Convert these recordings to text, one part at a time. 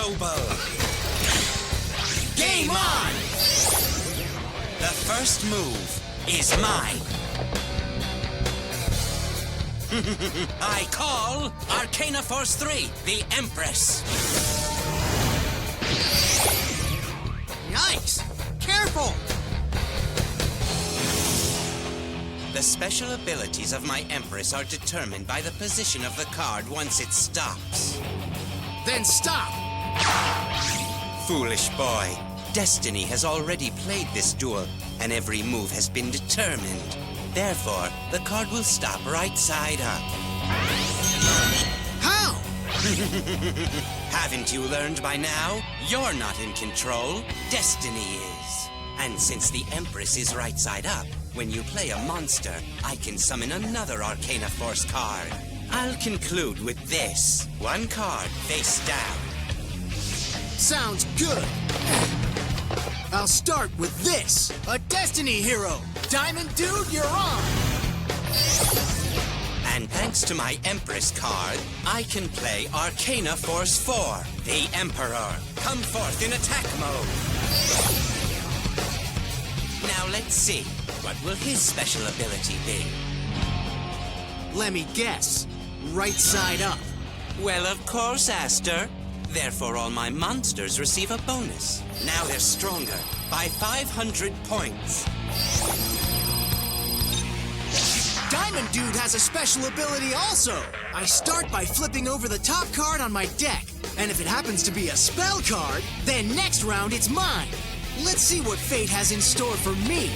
noble! Game on! The first move is mine. I call Arcana Force 3, the Empress. Yikes! Careful! The special abilities of my Empress are determined by the position of the card once it stops. Then stop! Foolish boy. Destiny has already played this duel, and every move has been determined. Therefore, the card will stop right side up. How? Haven't you learned by now? You're not in control. Destiny is. And since the Empress is right side up, when you play a monster, I can summon another Arcana Force card. I'll conclude with this. One card face down. Sounds good. I'll start with this. A Destiny hero. Diamond Dude, you're on. And thanks to my Empress card, I can play Arcana Force 4, the Emperor. Come forth in attack mode. Now let's see. What will his special ability be? Let me guess. Right side up. Well, of course, Aster. Therefore, all my monsters receive a bonus. Now they're stronger by 500 points. Diamond Dude has a special ability also. I start by flipping over the top card on my deck. And if it happens to be a spell card, then next round it's mine. Let's see what fate has in store for me.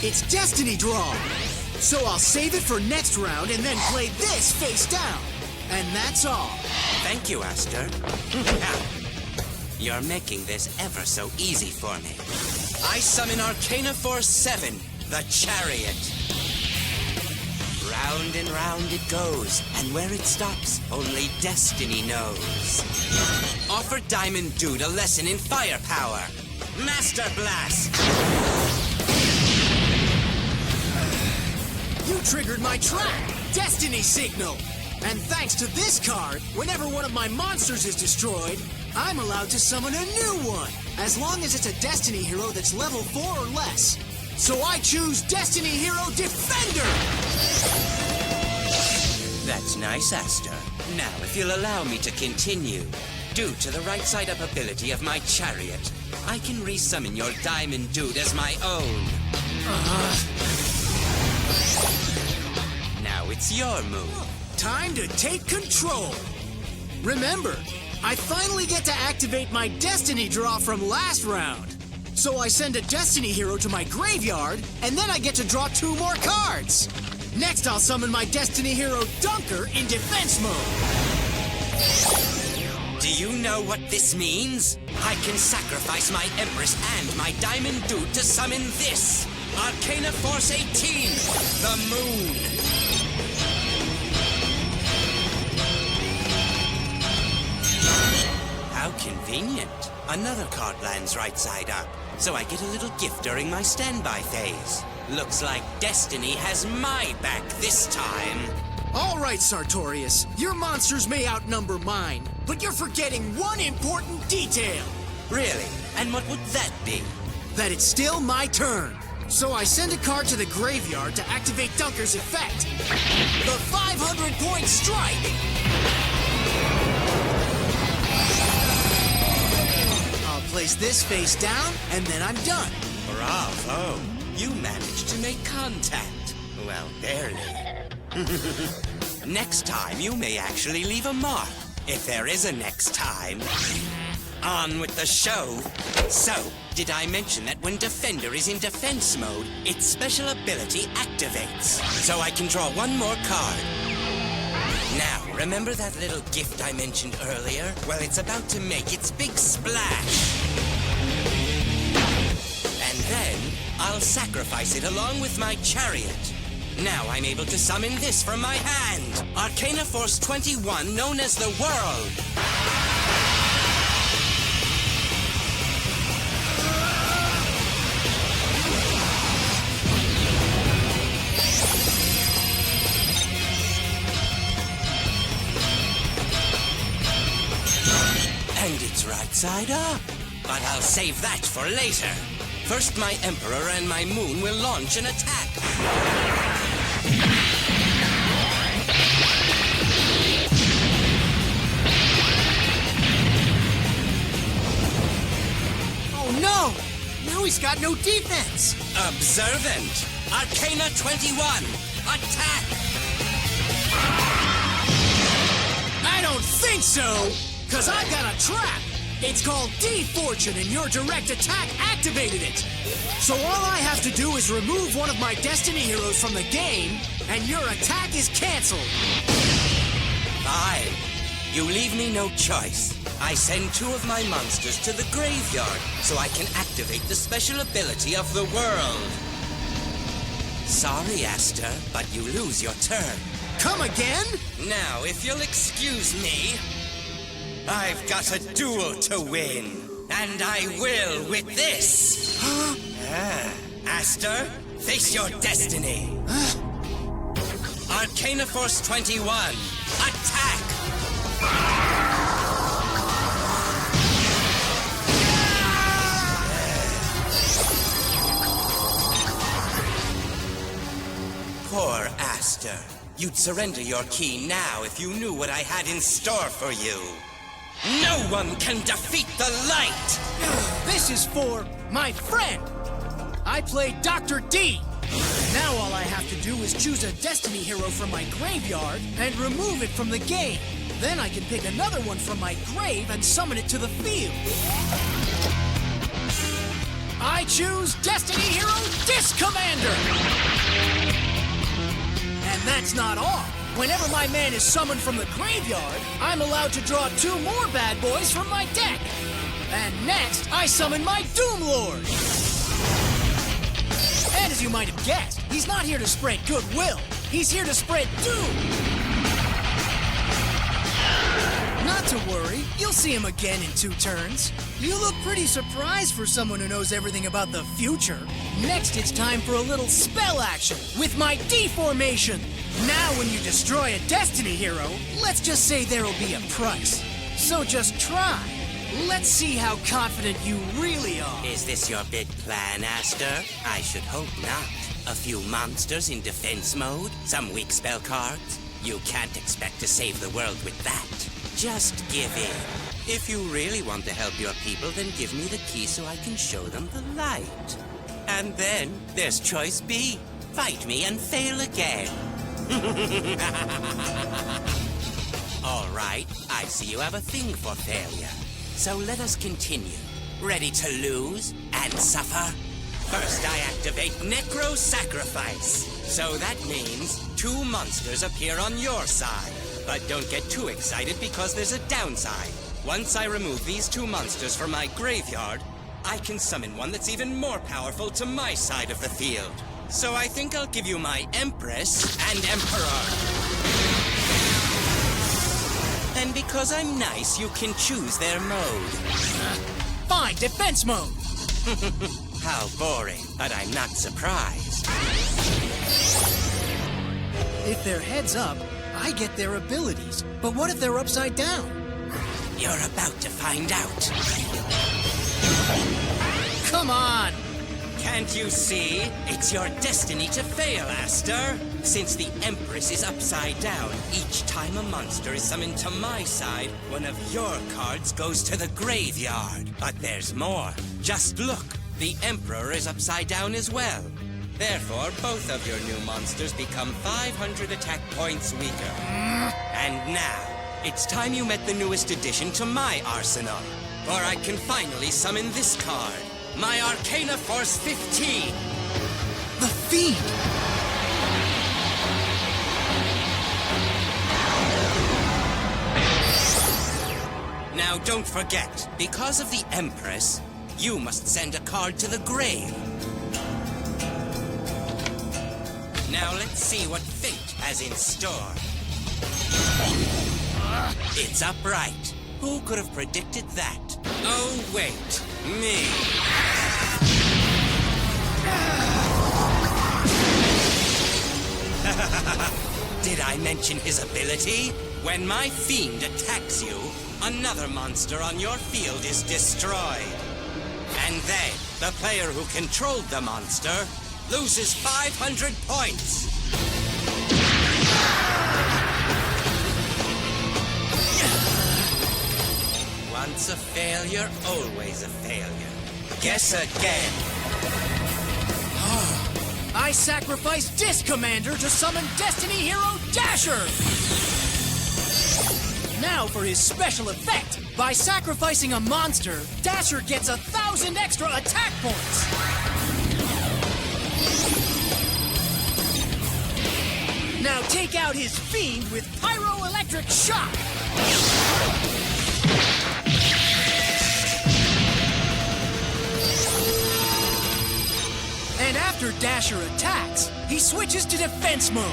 It's Destiny Draw. So I'll save it for next round and then play this face down. And that's all. Thank you, Aster. You're making this ever so easy for me. I summon Arcana Force 7, the Chariot. Round and round it goes, and where it stops, only Destiny knows. Offer Diamond Dude a lesson in firepower. Master Blast! You triggered my trap, Destiny Signal. And thanks to this card, whenever one of my monsters is destroyed, I'm allowed to summon a new one, as long as it's a Destiny hero that's level 4 or less. So I choose Destiny Hero Defender! That's nice, Aster. Now, if you'll allow me to continue, due to the right side up ability of my Chariot, I can resummon your Diamond Dude as my own. Now it's your move. Time to take control. Remember, I finally get to activate my Destiny draw from last round. So I send a Destiny hero to my graveyard, and then I get to draw 2 more cards. Next, I'll summon my Destiny hero Dunker in defense mode. Do you know what this means? I can sacrifice my Empress and my Diamond Dude to summon this. Arcana Force 18, the Moon. How convenient. Another card lands right side up, so I get a little gift during my standby phase. Looks like Destiny has my back this time. All right, Sartoious, your monsters may outnumber mine, but you're forgetting one important detail. Really? And what would that be? That it's still my turn. So I send a card to the graveyard to activate Dunker's effect. The 500-point strike! I'll place this face down, and then I'm done. Bravo! You managed to make contact. Well, barely. Next time, you may actually leave a mark, if there is a next time. On with the show. So, did I mention that when Defender is in defense mode, its special ability activates? So I can draw 1 more card. Now, remember that little gift I mentioned earlier? Well, it's about to make its big splash. And then, I'll sacrifice it along with my Chariot. Now I'm able to summon this from my hand. Arcana Force 21, known as the World. And right side up. But I'll save that for later. First, my Emperor and my Moon will launch an attack. Oh no! Now he's got no defense! Observant! Arcana 21! Attack! I don't think so! Cause I've got a trap! It's called D-Fortune and your direct attack activated it! So all I have to do is remove one of my Destiny heroes from the game, and your attack is canceled! Fine. You leave me no choice. I send 2 of my monsters to the graveyard so I can activate the special ability of the world. Sorry, Aster, but you lose your turn. Come again? Now, if you'll excuse me, I've got a duel to win. And I will with this. Aster, face your destiny. Arcana Force 21, attack! Poor Aster. You'd surrender your key now if you knew what I had in store for you. No one can defeat the light! This is for my friend! I played Dr. D! Now all I have to do is choose a Destiny hero from my graveyard and remove it from the game. Then I can pick another one from my grave and summon it to the field. I choose Destiny hero Disc Commander! And that's not all. Whenever my man is summoned from the graveyard, I'm allowed to draw 2 more bad boys from my deck. And next, I summon my Doom Lord. And as you might have guessed, he's not here to spread goodwill. He's here to spread doom. Not to worry, you'll see him again in 2 turns. You look pretty surprised for someone who knows everything about the future. Next, it's time for a little spell action with my deformation. Now, when you destroy a Destiny hero, let's just say there'll be a price. So just try. Let's see how confident you really are. Is this your big plan, Aster? I should hope not. A few monsters in defense mode, some weak spell cards. You can't expect to save the world with that. Just give in. If you really want to help your people, then give me the key so I can show them the light. And then there's choice B. Fight me and fail again. All right, I see you have a thing for failure. So let us continue. Ready to lose and suffer? First, I activate Necro Sacrifice. So that means 2 monsters appear on your side. But don't get too excited because there's a downside. Once I remove these 2 monsters from my graveyard, I can summon one that's even more powerful to my side of the field. So I think I'll give you my Empress and Emperor. And because I'm nice, you can choose their mode. Fine, defense mode. How boring, but I'm not surprised. If they're heads up, I get their abilities. But what if they're upside down? You're about to find out. Come on! Can't you see? It's your destiny to fail, Aster. Since the Empress is upside down, each time a monster is summoned to my side, one of your cards goes to the graveyard. But there's more. Just look. The Emperor is upside down as well. Therefore, both of your new monsters become 500 attack points weaker. And now, it's time you met the newest addition to my arsenal. Or I can finally summon this card. My Arcana Force 15. The Fiend! Now don't forget, because of the Empress, you must send a card to the grave. Now let's see what fate has in store. It's upright. Who could have predicted that? Oh, wait. Me. Did I mention his ability? When my fiend attacks you, another monster on your field is destroyed. And then, the player who controlled the monster loses 500 points. Once a failure, always a failure. Guess again. I sacrifice Disc Commander to summon Destiny Hero Dasher! Now for his special effect. By sacrificing a monster, Dasher gets 1,000 extra attack points. Now take out his Fiend with Pyro-Electric Shock. And after Dasher attacks, he switches to defense mode.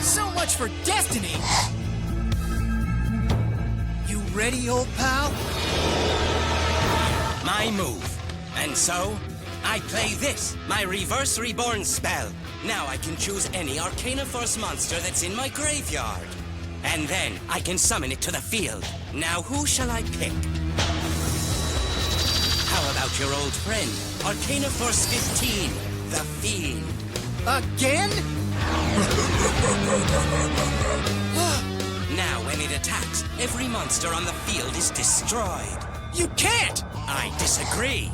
So much for Destiny. You ready, old pal? My move. And so, I play this, my Reverse Reborn spell. Now I can choose any Arcana Force monster that's in my graveyard. And then I can summon it to the field. Now who shall I pick? How about your old friend, Arcana Force 15, the Fiend? Again? Now when it attacks, every monster on the field is destroyed. You can't! I disagree.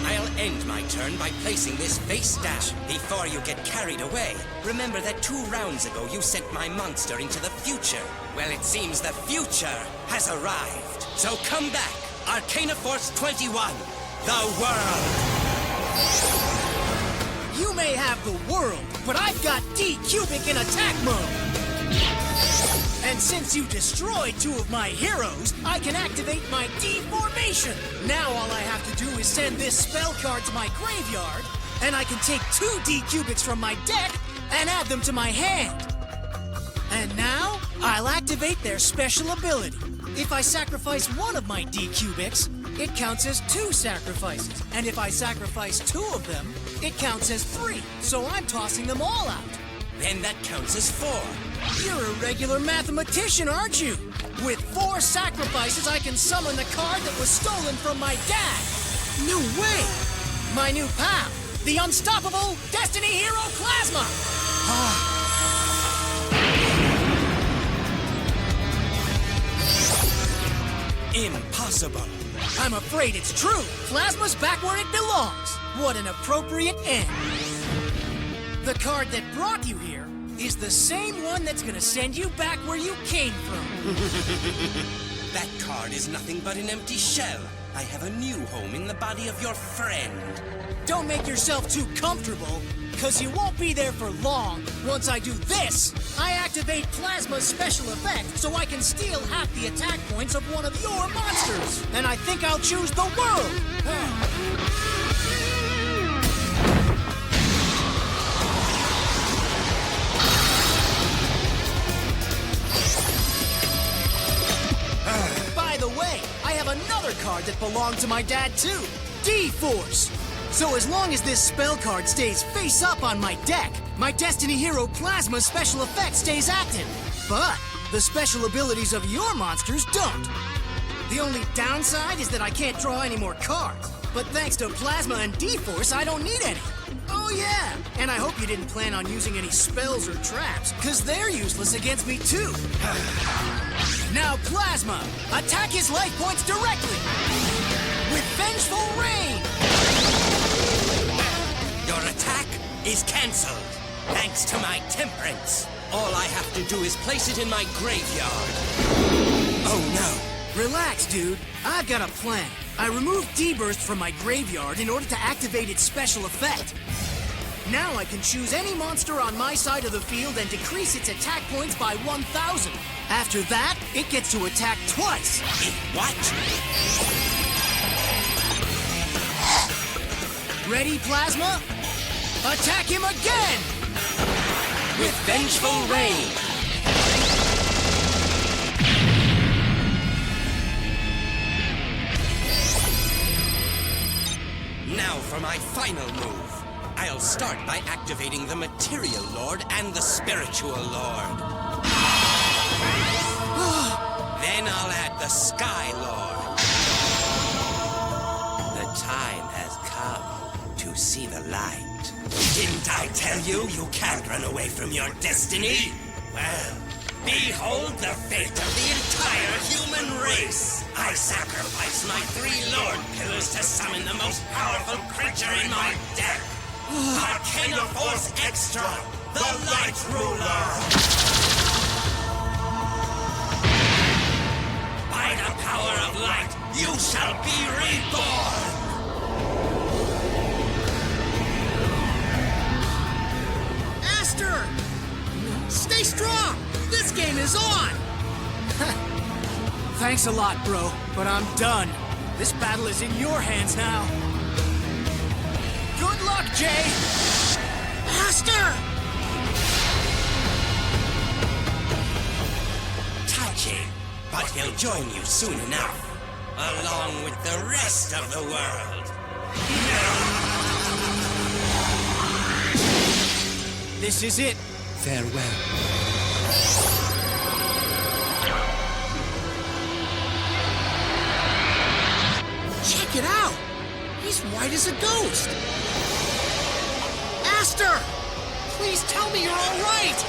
I'll end my turn by placing this face down. Before you get carried away, remember that 2 rounds ago you sent my monster into the future. Well, it seems the future has arrived. So come back, Arcana Force 21, the world. You may have the world, but I've got D-Cubic in attack mode. And since you destroyed 2 of my heroes, I can activate my D-Formation. Now all I have to do is send this spell card to my graveyard, and I can take 2 D-Cubics from my deck and add them to my hand. And now, I'll activate their special ability. If I sacrifice 1 of my D-Cubics, it counts as 2 sacrifices. And if I sacrifice 2 of them, it counts as 3. So I'm tossing them all out. Then that counts as 4. You're a regular mathematician, aren't you? With 4 sacrifices, I can summon the card that was stolen from my dad. No way! My new pal, the unstoppable Destiny Hero Plasma! Impossible. I'm afraid it's true. Plasma's back where it belongs. What an appropriate end. The card that brought you here is the same one that's gonna send you back where you came from. That card is nothing but an empty shell. I have a new home in the body of your friend. Don't make yourself too comfortable, because you won't be there for long. Once I do this, I activate Plasma's special effect so I can steal half the attack points of one of your monsters. And I think I'll choose the world. By the way, I have another card that belonged to my dad too. D-Force. So as long as this spell card stays face up on my deck, my Destiny Hero Plasma special effect stays active. But the special abilities of your monsters don't. The only downside is that I can't draw any more cards. But thanks to Plasma and D-Force, I don't need any. Oh yeah, and I hope you didn't plan on using any spells or traps, because they're useless against me too. Now Plasma, attack his life points directly with Vengeful Rain. Your attack is cancelled, thanks to my temperance. All I have to do is place it in my graveyard. Oh no. Relax, dude. I've got a plan. I removed D-Burst from my graveyard in order to activate its special effect. Now I can choose any monster on my side of the field and decrease its attack points by 1,000. After that, it gets to attack twice. What? Ready, Plasma? Attack him again! With Vengeful Rain! Now for my final move. I'll start by activating the Material Lord and the Spiritual Lord. Then I'll add the Sky Lord. The time has come to see the light. Didn't I tell you you can't run away from your destiny? Well, behold the fate of the entire human race. I sacrifice my 3 Lord Pillars to summon the most powerful creature in my deck. Arcana Force Extra, the Light Ruler. By the power of light, you shall be reborn. Aster! Stay strong! This game is on! Thanks a lot, bro, but I'm done. This battle is in your hands now. Good luck, Jay! Aster! Touching, but he'll join you soon enough, along with the rest of the world. This is it. Farewell. Check it out! He's white as a ghost! Aster! Please tell me you're all right!